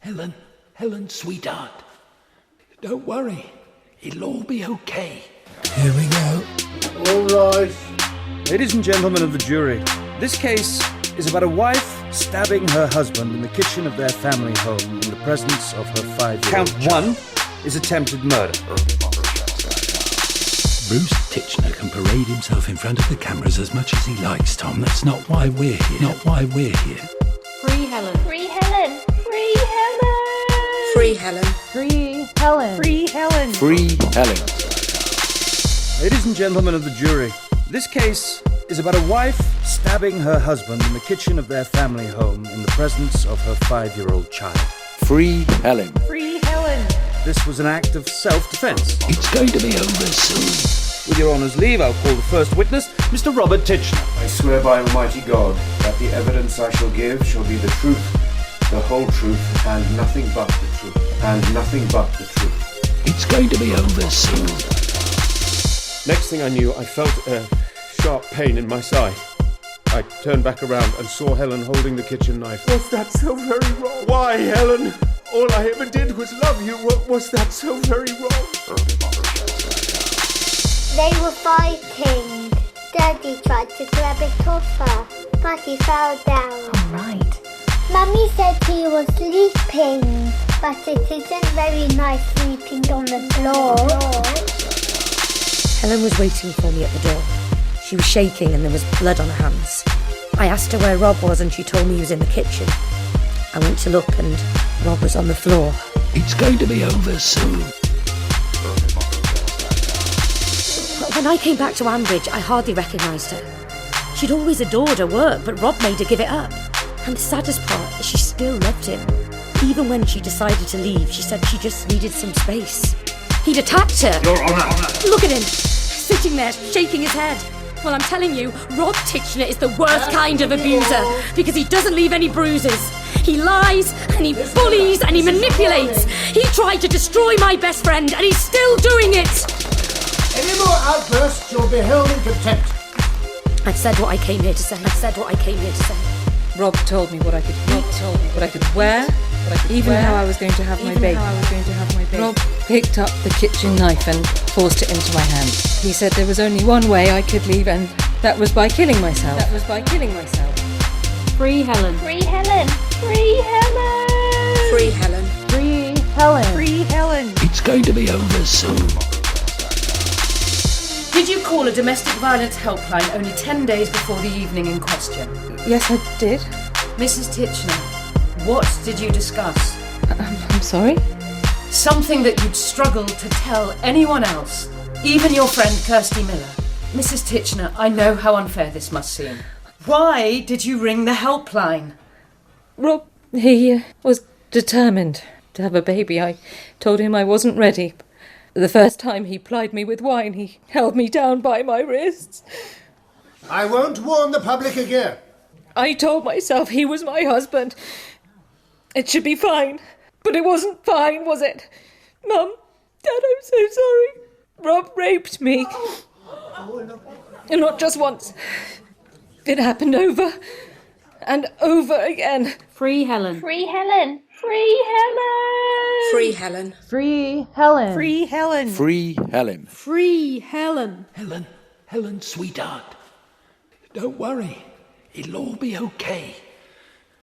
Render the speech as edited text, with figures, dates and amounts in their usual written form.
Helen, sweetheart. Don't worry. It'll all be okay. Here we go. All right. Ladies and gentlemen of the jury, this case is about a wife stabbing her husband in the kitchen of their family home in the presence of her 5-year-old Count one is attempted murder. Bruce Titchener can parade himself in front of the cameras as much as he likes, Tom. That's not why we're here. Not why we're here. Free Helen. Free Helen. Free Helen. Free Helen. Free Helen. Free Helen. Free Helen. Ladies and gentlemen of the jury, this case is about a wife stabbing her husband in the kitchen of their family home in the presence of her 5-year-old child. Free Helen. Free Helen. This was an act of self-defense. It's going to be over soon. With your honour's leave, I'll call the first witness, Mr. Robert Titchener. I swear by Almighty God that the evidence I shall give shall be the truth, the whole truth, and nothing but the truth, and nothing but the truth. It's going to be over soon. Next thing I knew, I felt a sharp pain in my side. I turned back around and saw Helen holding the kitchen knife. Was that so very wrong? Why, Helen? All I ever did was love you. Was that so very wrong? They were fighting. Daddy tried to grab it off her, but he fell down. Right. Mummy said he was sleeping, but it isn't very nice sleeping on the floor. Helen was waiting for me at the door. She was shaking and there was blood on her hands. I asked her where Rob was and she told me he was in the kitchen. I went to look and Rob was on the floor. It's going to be over soon. When I came back to Ambridge, I hardly recognised her. She'd always adored her work, but Rob made her give it up. And the saddest part is she still loved him. Even when she decided to leave, she said she just needed some space. He'd attacked her. Your Honour. Look at him, sitting there, shaking his head. Well, I'm telling you, Rob Titchener is the worst kind of abuser because he doesn't leave any bruises. He lies, and he bullies, and he manipulates. He tried to destroy my best friend, and he's still doing it. Any more outbursts, you'll be held in contempt. I've said what I came here to say. Rob told me what I could eat, what I could wear, even how I was going to have my baby. Rob picked up the kitchen knife and forced it into my hand. He said there was only one way I could leave, and that was by killing myself. Free Helen. Free Helen. Free Helen. Free Helen. Free Helen. Free Helen. It's going to be over soon. Did you call a domestic violence helpline only 10 days before the evening in question? Yes, I did. Mrs. Titchener, what did you discuss? I'm sorry? Something that you'd struggle to tell anyone else, even your friend Kirsty Miller. Mrs. Titchener, I know how unfair this must seem. Why did you ring the helpline? Rob, he was determined to have a baby. I told him I wasn't ready. The first time he plied me with wine, he held me down by my wrists. I won't warn the public again. I told myself he was my husband. It should be fine. But it wasn't fine, was it? Mum, Dad, I'm so sorry. Rob raped me. And not just once. It happened over and over again. Free Helen. Free Helen. Free Helen. Free Helen. Free Helen. Free Helen. Free Helen. Free Helen. Helen, sweetheart. Don't worry. It'll all be okay.